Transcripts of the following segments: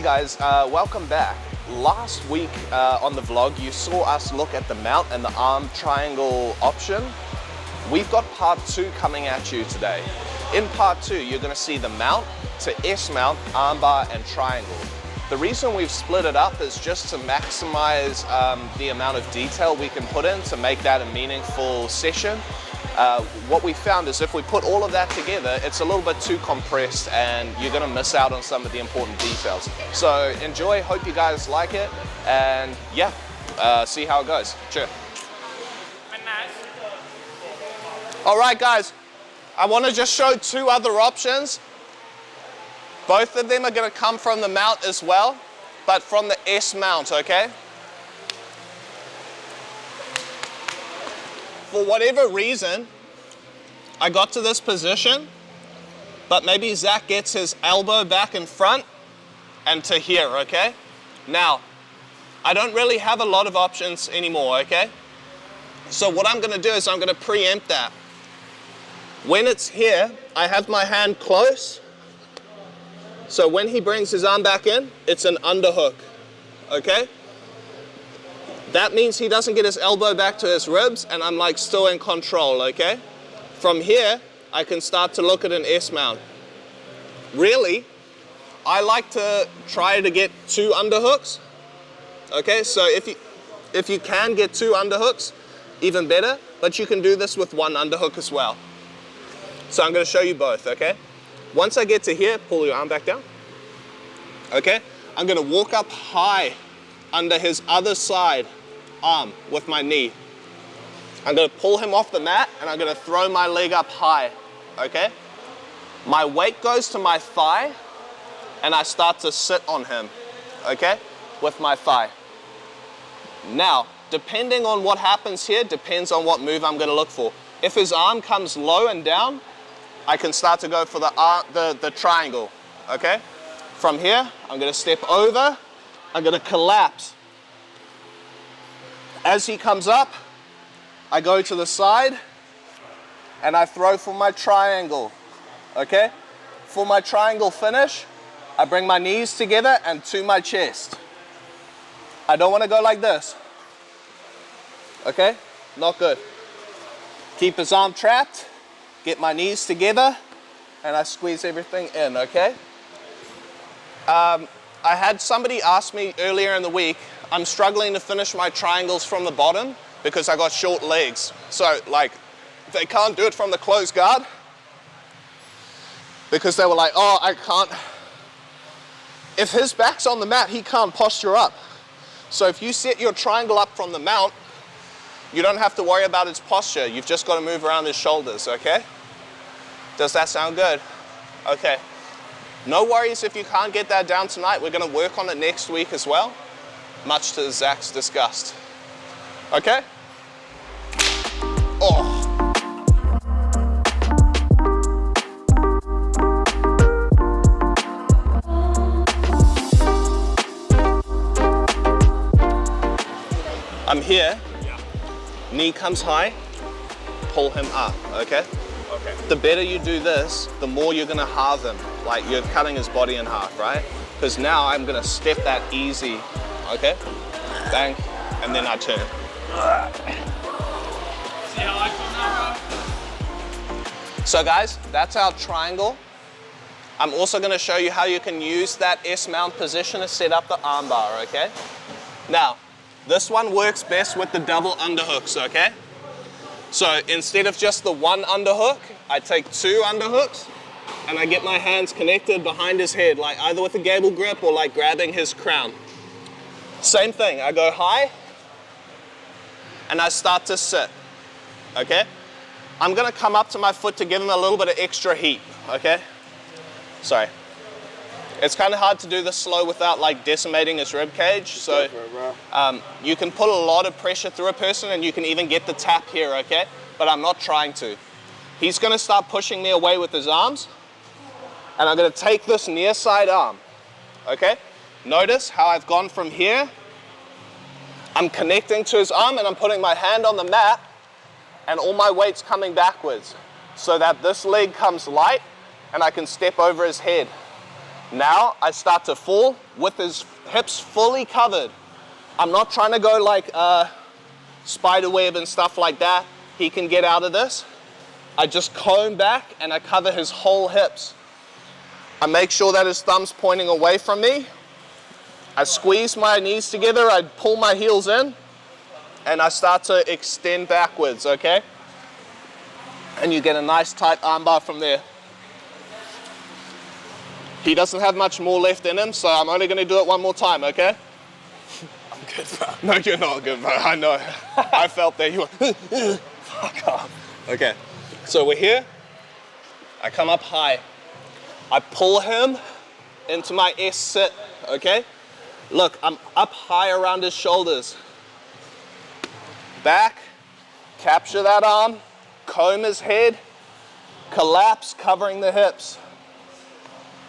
guys, welcome back. Last week on the vlog, you saw us look at the mount and the arm triangle option. We've got part 2 coming at you today. In part 2, you're going to see the mount to S mount, armbar and triangle. The reason we've split it up is just to maximize the amount of detail we can put in to make that a meaningful session. What we found is if we put all of that together, it's a little bit too compressed and you're going to miss out on some of the important details. So enjoy, hope you guys like it, and yeah, see how it goes. Cheers. All right guys, I want to just show 2 other options. Both of them are going to come from the mount as well, but from the S mount, okay? For whatever reason, I got to this position, but maybe Zach gets his elbow back in front and to here, okay? Now, I don't really have a lot of options anymore, okay? So what I'm gonna do is I'm gonna preempt that. When it's here, I have my hand close. So when he brings his arm back in, it's an underhook, okay? That means he doesn't get his elbow back to his ribs and I'm like still in control, okay? From here, I can start to look at an S mount. Really, I like to try to get 2 underhooks, okay? So if you can get 2 underhooks, even better, but you can do this with 1 underhook as well. So I'm gonna show you both, okay? Once I get to here, pull your arm back down, okay? I'm gonna walk up high under his other side arm with my knee. I'm gonna pull him off the mat and I'm gonna throw my leg up high, okay? My weight goes to my thigh and I start to sit on him, okay? With my thigh. Now, depending on what happens here, depends on what move I'm gonna look for. If his arm comes low and down, I can start to go for the triangle, okay? From here, I'm gonna step over, I'm gonna collapse. As he comes up, I go to the side and I throw for my triangle, okay? For my triangle finish, I bring my knees together and to my chest. I don't want to go like this, okay? Not good. Keep his arm trapped, get my knees together, and I squeeze everything in, okay? I had somebody ask me earlier in the week, I'm struggling to finish my triangles from the bottom because I got short legs. So like, they can't do it from the closed guard because they were like, oh, I can't. If his back's on the mat, he can't posture up. So if you set your triangle up from the mount, you don't have to worry about his posture. You've just got to move around his shoulders, okay? Does that sound good? Okay. No worries if you can't get that down tonight. We're going to work on it next week as well, much to Zach's disgust. Okay? Oh. I'm here. Yeah. Knee comes high. Pull him up, okay? Okay. The better you do this, the more you're gonna halve him. Like you're cutting his body in half, right? Because now I'm gonna step that easy, okay? Bang, and then I turn. See how I come now, bro? So guys, that's our triangle. I'm also gonna show you how you can use that S mount position to set up the armbar, okay? Now, this one works best with the double underhooks, okay? So instead of just the 1 underhook, I take 2 underhooks and I get my hands connected behind his head, like either with a gable grip or like grabbing his crown. Same thing, I go high and I start to sit, okay? I'm gonna come up to my foot to give him a little bit of extra heat, okay? Sorry. It's kind of hard to do this slow without like decimating his rib cage. So you can put a lot of pressure through a person and you can even get the tap here, okay? But I'm not trying to. He's gonna start pushing me away with his arms and I'm gonna take this near side arm, okay? Notice how I've gone from here. I'm connecting to his arm and I'm putting my hand on the mat and all my weight's coming backwards so that this leg comes light and I can step over his head. Now I start to fall with his hips fully covered. I'm not trying to go like spider web and stuff like that. He can get out of this. I just comb back and I cover his whole hips. I make sure that his thumb's pointing away from me. I squeeze my knees together, I pull my heels in, and I start to extend backwards, okay? And you get a nice tight armbar from there. He doesn't have much more left in him, so I'm only gonna do it one more time, okay? I'm good, bro. No, you're not good, bro, I know. I felt that you were, fuck off. Okay, so we're here. I come up high. I pull him into my S sit, okay? Look, I'm up high around his shoulders. Back, capture that arm, comb his head, collapse, covering the hips.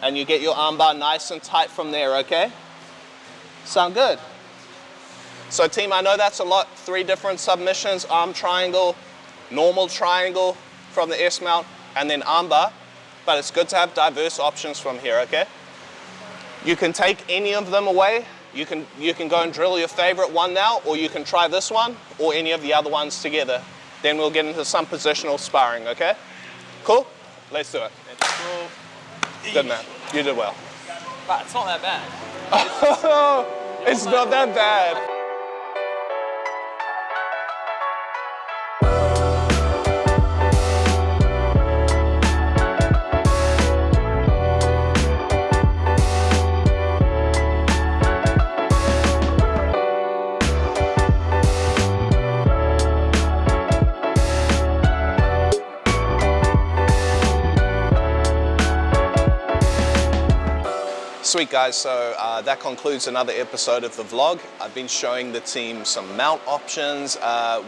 And you get your armbar nice and tight from there, okay? Sound good? So team, I know that's a lot, 3 different submissions, arm triangle, normal triangle from the S mount, and then armbar. But it's good to have diverse options from here, okay? You can take any of them away. You can go and drill your favorite one now, or you can try this one, or any of the other ones together. Then we'll get into some positional sparring, okay? Cool? Let's do it. Let's go. Good man, you did well. But it's not that bad. It's not that bad. Sweet guys, so that concludes another episode of the vlog. I've been showing the team some mount options.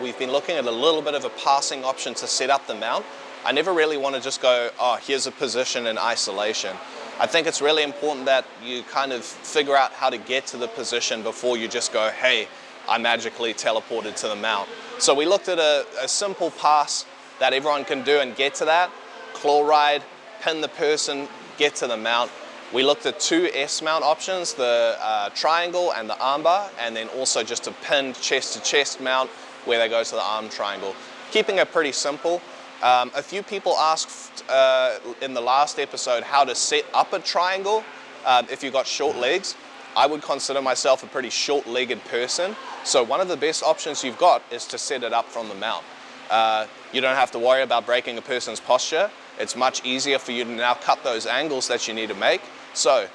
We've been looking at a little bit of a passing option to set up the mount. I never really want to just go, oh, here's a position in isolation. I think it's really important that you kind of figure out how to get to the position before you just go, hey, I magically teleported to the mount. So we looked at a simple pass that everyone can do and get to that. Claw ride, pin the person, get to the mount. We looked at 2 S-mount options, the triangle and the armbar, and then also just a pinned chest-to-chest mount where they go to the arm triangle. Keeping it pretty simple. A few people asked in the last episode how to set up a triangle if you've got short legs. I would consider myself a pretty short-legged person, so one of the best options you've got is to set it up from the mount. You don't have to worry about breaking a person's posture. It's much easier for you to now cut those angles that you need to make. So,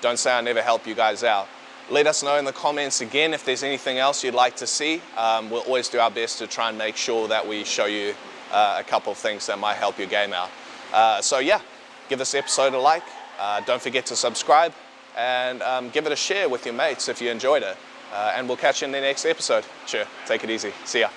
don't say I never help you guys out. Let us know in the comments again if there's anything else you'd like to see. We'll always do our best to try and make sure that we show you a couple of things that might help your game out. So yeah, give this episode a like. Don't forget to subscribe and give it a share with your mates if you enjoyed it. And we'll catch you in the next episode. Sure, take it easy. See ya.